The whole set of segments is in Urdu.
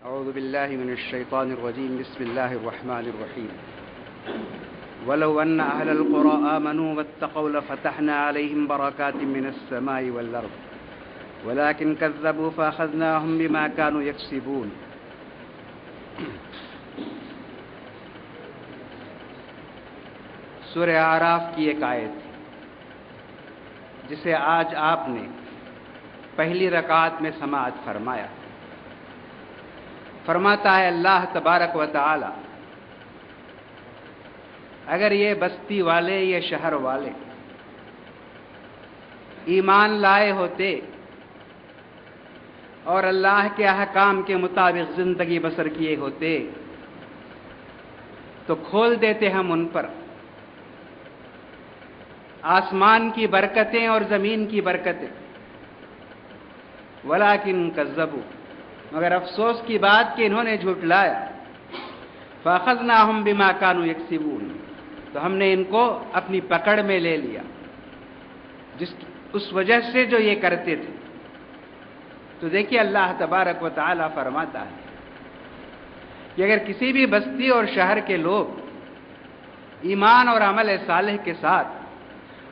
اعوذ باللہ من الشیطان الرجیم بسم اللہ الرحمن الرحیم ولو ان اہل القرى آمنوا واتقوا لفتحنا علیہم برکات من السماء والارض ولكن كذبوا فاخذناهم بما كانوا يكسبون. سورہ اعراف کی ایک آیت جسے آج آپ نے پہلی رکعت میں سماعت فرمایا. فرماتا ہے اللہ تبارک و تعالی اگر یہ بستی والے، یہ شہر والے ایمان لائے ہوتے اور اللہ کے احکام کے مطابق زندگی بسر کیے ہوتے تو کھول دیتے ہم ان پر آسمان کی برکتیں اور زمین کی برکتیں. ولیکن کذبوا، مگر افسوس کی بات کہ انہوں نے جھٹلایا. فاخذناہم بما كانوا یکسبون، تو ہم نے ان کو اپنی پکڑ میں لے لیا اس وجہ سے جو یہ کرتے تھے. تو دیکھیے اللہ تبارک و تعالی فرماتا ہے کہ اگر کسی بھی بستی اور شہر کے لوگ ایمان اور عمل صالح کے ساتھ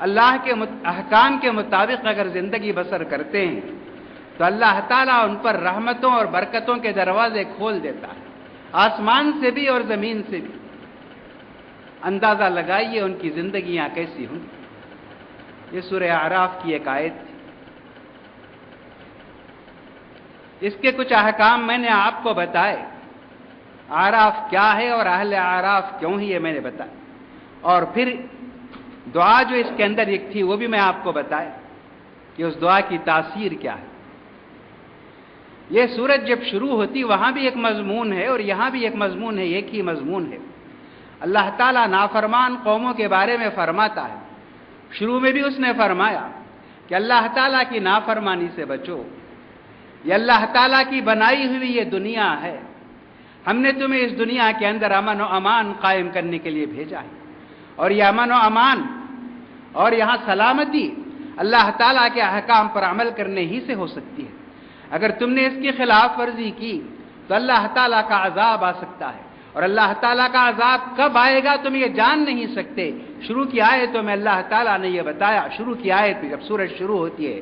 اللہ کے احکام کے مطابق اگر زندگی بسر کرتے ہیں تو اللہ تعالیٰ ان پر رحمتوں اور برکتوں کے دروازے کھول دیتا ہے، آسمان سے بھی اور زمین سے بھی. اندازہ لگائیے ان کی زندگیاں کیسی ہوں. یہ سورہ اعراف کی ایک آیت تھی. اس کے کچھ احکام میں نے آپ کو بتائے. اعراف کیا ہے اور اہل اعراف کیوں ہی یہ میں نے بتایا، اور پھر دعا جو اس کے اندر ایک تھی وہ بھی میں آپ کو بتایا کہ اس دعا کی تاثیر کیا ہے. یہ سورج جب شروع ہوتی وہاں بھی ایک مضمون ہے اور یہاں بھی ایک مضمون ہے، ایک ہی مضمون ہے. اللہ تعالیٰ نافرمان قوموں کے بارے میں فرماتا ہے. شروع میں بھی اس نے فرمایا کہ اللہ تعالیٰ کی نافرمانی سے بچو، یہ اللہ تعالیٰ کی بنائی ہوئی یہ دنیا ہے، ہم نے تمہیں اس دنیا کے اندر امن و امان قائم کرنے کے لیے بھیجا ہے، اور یہ امن و امان اور یہاں سلامتی اللہ تعالیٰ کے احکام پر عمل کرنے ہی سے ہو سکتی ہے. اگر تم نے اس کی خلاف ورزی کی تو اللہ تعالیٰ کا عذاب آ سکتا ہے، اور اللہ تعالیٰ کا عذاب کب آئے گا تم یہ جان نہیں سکتے. شروع کی آیتوں میں اللہ تعالیٰ نے یہ بتایا، شروع کی آیت میں جب سورج شروع ہوتی ہے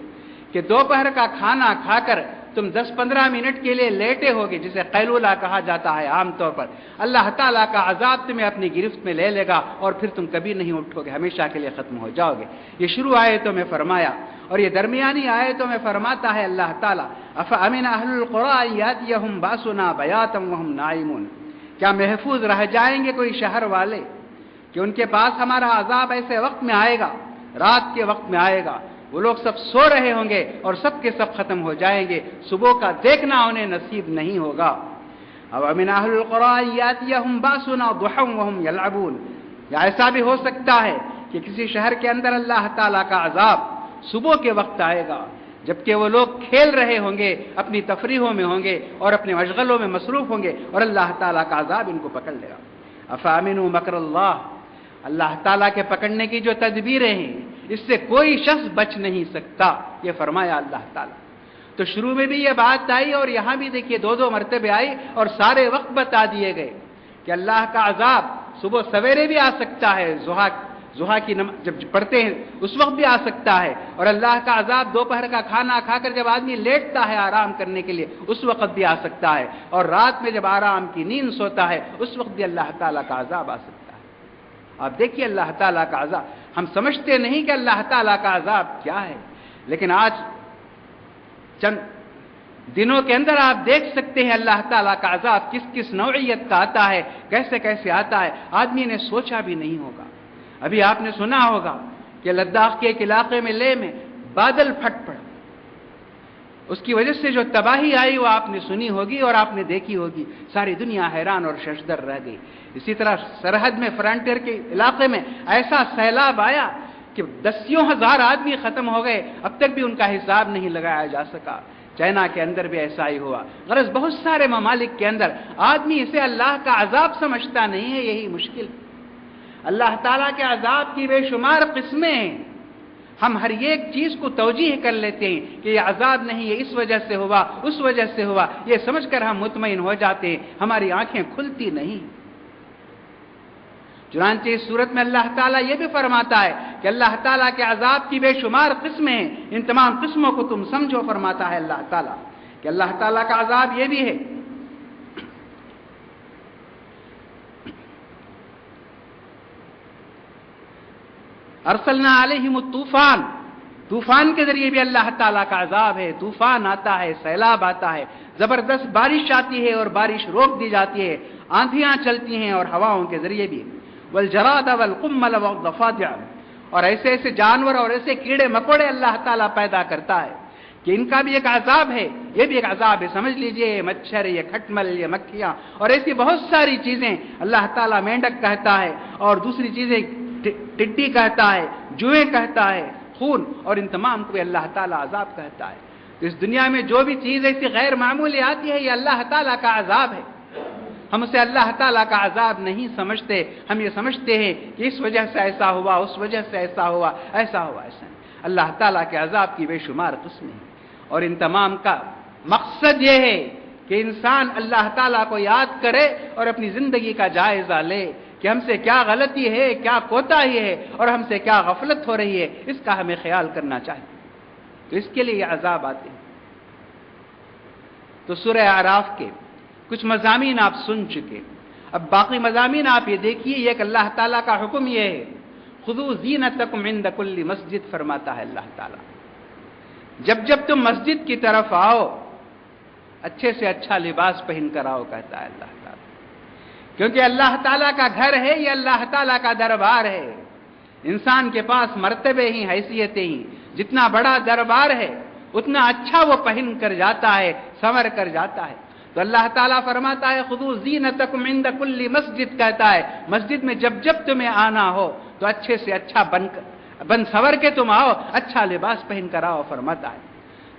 کہ دوپہر کا کھانا کھا کر تم 10-15 منٹ کے لیے لیٹے ہوگے، جسے قیلولہ کہا جاتا ہے عام طور پر. اللہ تعالیٰ کا عذاب تمہیں اپنی گرفت میں لے لے گا اور پھر تم کبھی نہیں اٹھو گے، ہمیشہ کے لیے ختم ہو جاؤ گے. یہ شروع آیتوں میں فرمایا. اور یہ درمیانی آیتوں میں فرماتا ہے اللہ تعالیٰ افامن اہل القریٰ ان یاتیہم باسنا بیاتا وہم نائمون، کیا محفوظ رہ جائیں گے کوئی شہر والے کہ ان کے پاس ہمارا عذاب ایسے وقت میں آئے گا، رات کے وقت میں آئے گا، وہ لوگ سب سو رہے ہوں گے اور سب کے سب ختم ہو جائیں گے، صبح کا دیکھنا انہیں نصیب نہیں ہوگا. او من اہل القریٰ یاتیہم باسنا ضحی وہم یلعبون، یا ایسا بھی ہو سکتا ہے کہ کسی شہر کے اندر اللہ تعالیٰ کا عذاب صبح کے وقت آئے گا جبکہ وہ لوگ کھیل رہے ہوں گے، اپنی تفریحوں میں ہوں گے اور اپنے مشغلوں میں مصروف ہوں گے، اور اللہ تعالیٰ کا عذاب ان کو پکڑ لے گا. افامنوا مکر اللہ، اللہ تعالیٰ کے پکڑنے کی جو تدبیریں ہیں اس سے کوئی شخص بچ نہیں سکتا، یہ فرمایا اللہ تعالیٰ. تو شروع میں بھی یہ بات آئی اور یہاں بھی دیکھیے 2 مرتبہ آئی اور سارے وقت بتا دیے گئے کہ اللہ کا عذاب صبح سویرے بھی آ سکتا ہے، ضحیٰ کی جب پڑھتے ہیں اس وقت بھی آ سکتا ہے، اور اللہ کا عذاب دوپہر کا کھانا کھا کر جب آدمی لیٹتا ہے آرام کرنے کے لیے اس وقت بھی آ سکتا ہے، اور رات میں جب آرام کی نیند سوتا ہے اس وقت بھی اللہ تعالیٰ کا عذاب آ سکتا ہے. آپ دیکھیے اللہ تعالیٰ کا عذاب، ہم سمجھتے نہیں کہ اللہ تعالیٰ کا عذاب کیا ہے، لیکن آج چند دنوں کے اندر آپ دیکھ سکتے ہیں اللہ تعالیٰ کا عذاب کس کس نوعیت کا آتا ہے، کیسے کیسے آتا ہے، آدمی نے سوچا بھی نہیں ہوگا. ابھی آپ نے سنا ہوگا کہ لداخ کے ایک علاقے میں لے میں بادل پھٹ پڑا، اس کی وجہ سے جو تباہی آئی وہ آپ نے سنی ہوگی اور آپ نے دیکھی ہوگی. ساری دنیا حیران اور ششدر رہ گئی. اسی طرح سرحد میں فرنٹیئر کے علاقے میں ایسا سیلاب آیا کہ 10,000 آدمی ختم ہو گئے، اب تک بھی ان کا حساب نہیں لگایا جا سکا. چائنا کے اندر بھی ایسا ہی ہوا. غرض بہت سارے ممالک کے اندر آدمی اسے اللہ کا عذاب سمجھتا نہیں ہے، یہی مشکل. اللہ تعالیٰ کے عذاب کی بے شمار قسمیں ہیں. ہم ہر ایک چیز کو توجیہ کر لیتے ہیں کہ یہ عذاب نہیں، یہ اس وجہ سے ہوا، اس وجہ سے ہوا، یہ سمجھ کر ہم مطمئن ہو جاتے ہیں، ہماری آنکھیں کھلتی نہیں۔ چنانچہ اس صورت میں اللہ تعالیٰ یہ بھی فرماتا ہے کہ اللہ تعالیٰ کے عذاب کی بے شمار قسمیں ہیں، ان تمام قسموں کو تم سمجھو، فرماتا ہے اللہ تعالیٰ کہ اللہ تعالیٰ کا عذاب یہ بھی ہے ارسلنا علیہم الطوفان، طوفان کے ذریعے بھی اللہ تعالیٰ کا عذاب ہے۔ طوفان آتا ہے، سیلاب آتا ہے، زبردست بارش آتی ہے اور بارش روک دی جاتی ہے، آندھیاں چلتی ہیں اور ہواؤں کے ذریعے بھی، والجراد والقمل والضفادع، اور ایسے ایسے جانور اور ایسے کیڑے مکوڑے اللہ تعالیٰ پیدا کرتا ہے کہ ان کا بھی ایک عذاب ہے، یہ بھی ایک عذاب ہے، سمجھ لیجئے، یہ مچھر، یہ کھٹمل، یہ مکھیاں اور ایسی بہت ساری چیزیں اللہ تعالیٰ مینڈک کہتا ہے اور دوسری چیزیں ٹڈی کہتا ہے، جوئیں کہتا ہے، خون، اور ان تمام کو بھی اللہ تعالیٰ عذاب کہتا ہے۔ تو اس دنیا میں جو بھی چیز ایسی غیر معمولی آتی ہے یہ اللہ تعالیٰ کا عذاب ہے۔ ہم اسے اللہ تعالیٰ کا عذاب نہیں سمجھتے، ہم یہ سمجھتے ہیں کہ اس وجہ سے ایسا ہوا، اس وجہ سے ایسا ہوا، ایسا ہوا، ایسا نہیں۔ اللہ تعالیٰ کے عذاب کی بے شمار قسمیں ہیں، اور ان تمام کا مقصد یہ ہے کہ انسان اللہ تعالیٰ کو یاد کرے اور اپنی زندگی کا جائزہ لے کہ ہم سے کیا غلطی ہے، کیا کوتاہی ہے اور ہم سے کیا غفلت ہو رہی ہے، اس کا ہمیں خیال کرنا چاہیے۔ تو اس کے لیے یہ عذاب آتے ہیں۔ تو سورہ اعراف کے کچھ مضامین آپ سن چکے، اب باقی مضامین آپ یہ دیکھیے۔ یہ کہ اللہ تعالیٰ کا حکم یہ ہے، خذوا زینتکم عند کل مسجد، فرماتا ہے اللہ تعالیٰ، جب جب تم مسجد کی طرف آؤ اچھے سے اچھا لباس پہن کر آؤ، کہتا ہے اللہ تعالیٰ، کیونکہ اللہ تعالیٰ کا گھر ہے، یہ اللہ تعالیٰ کا دربار ہے۔ انسان کے پاس مرتبے ہی، حیثیتیں ہی، جتنا بڑا دربار ہے اتنا اچھا وہ پہن کر جاتا ہے، سنور کر جاتا ہے۔ تو اللہ تعالیٰ فرماتا ہے خذوا زینتکم عند کل مسجد، کہتا ہے مسجد میں جب جب تمہیں آنا ہو تو اچھے سے اچھا بن سنور کے تم آؤ، اچھا لباس پہن کر آؤ، فرماتا ہے۔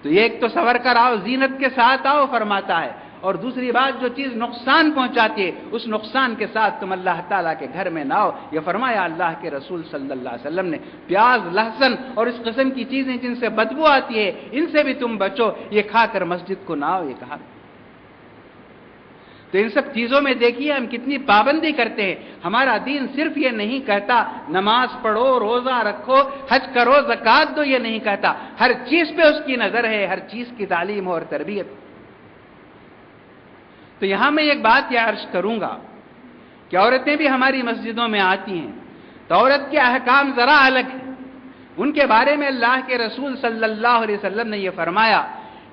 تو یہ ایک تو سنور کر آؤ، زینت کے ساتھ آؤ، فرماتا ہے، اور دوسری بات جو چیز نقصان پہنچاتی ہے اس نقصان کے ساتھ تم اللہ تعالیٰ کے گھر میں نہ آؤ۔ یہ فرمایا اللہ کے رسول صلی اللہ علیہ وسلم نے۔ پیاز، لہسن اور اس قسم کی چیزیں جن سے بدبو آتی ہے ان سے بھی تم بچو، یہ کھا کر مسجد کو نہ آؤ، یہ کہا۔ تو ان سب چیزوں میں دیکھیے ہم کتنی پابندی کرتے ہیں۔ ہمارا دین صرف یہ نہیں کہتا نماز پڑھو، روزہ رکھو، حج کرو، زکوٰۃ دو، یہ نہیں کہتا، ہر چیز پہ اس کی نظر ہے، ہر چیز کی تعلیم اور تربیت۔ تو یہاں میں ایک بات یہ عرض کروں گا کہ عورتیں بھی ہماری مسجدوں میں آتی ہیں، تو عورت کے احکام ذرا الگ ہیں۔ ان کے بارے میں اللہ کے رسول صلی اللہ علیہ وسلم نے یہ فرمایا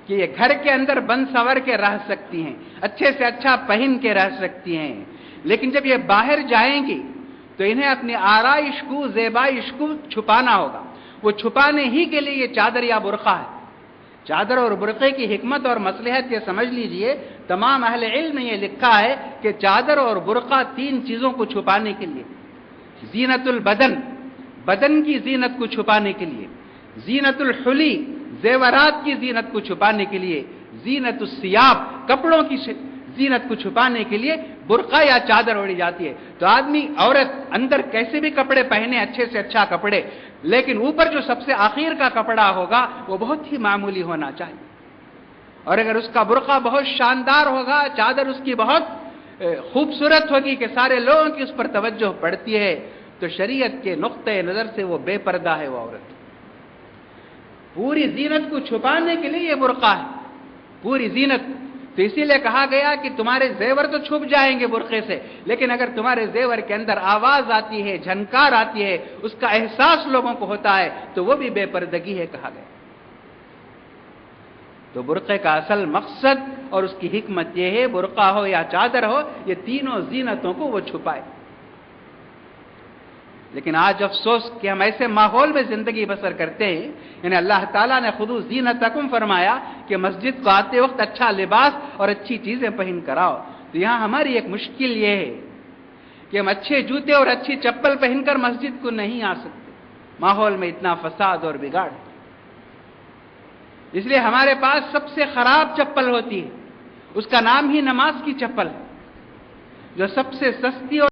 کہ یہ گھر کے اندر بن سنور کے رہ سکتی ہیں، اچھے سے اچھا پہن کے رہ سکتی ہیں، لیکن جب یہ باہر جائیں گی تو انہیں اپنی آرائش کو، زیبائش کو چھپانا ہوگا۔ وہ چھپانے ہی کے لیے یہ چادر یا برقع ہے۔ چادر اور برقعے کی حکمت اور مصلحت یہ سمجھ لیجئے، تمام اہل علم نے یہ لکھا ہے کہ چادر اور برقع تین چیزوں کو چھپانے کے لیے: زینت البدن، بدن کی زینت کو چھپانے کے لیے; زینت الحلی، زیورات کی زینت کو چھپانے کے لیے; زینت الثیاب، کپڑوں کی زینت کو چھپانے کے لیے برقع یا چادر اوڑھی جاتی ہے۔ تو آدمی، عورت اندر کیسے بھی کپڑے پہنے، اچھے سے اچھا کپڑے، لیکن اوپر جو سب سے آخر کا کپڑا ہوگا وہ بہت ہی معمولی ہونا چاہیے۔ اور اگر اس کا برقع بہت شاندار ہوگا، چادر اس کی بہت خوبصورت ہوگی کہ سارے لوگوں کی اس پر توجہ پڑتی ہے، تو شریعت کے نقطۂ نظر سے وہ بے پردہ ہے، وہ عورت۔ پوری زینت کو چھپانے کے لیے یہ برقع ہے، پوری زینت۔ تو اسی لیے کہا گیا کہ تمہارے زیور تو چھپ جائیں گے برقعے سے، لیکن اگر تمہارے زیور کے اندر آواز آتی ہے، جھنکار آتی ہے، اس کا احساس لوگوں کو ہوتا ہے، تو وہ بھی بے پردگی ہے، کہا گیا۔ تو برقعے کا اصل مقصد اور اس کی حکمت یہ ہے، برقع ہو یا چادر ہو، یہ تینوں زینتوں کو وہ چھپائے۔ لیکن آج افسوس کہ ہم ایسے ماحول میں زندگی بسر کرتے ہیں، یعنی اللہ تعالیٰ نے خذوا زینتکم فرمایا کہ مسجد کو آتے وقت اچھا لباس اور اچھی چیزیں پہن کر آؤ۔ تو یہاں ہماری ایک مشکل یہ ہے کہ ہم اچھے جوتے اور اچھی چپل پہن کر مسجد کو نہیں آ سکتے، ماحول میں اتنا فساد اور بگاڑ۔ اس لیے ہمارے پاس سب سے خراب چپل ہوتی ہے، اس کا نام ہی نماز کی چپل ہے، جو سب سے سستی اور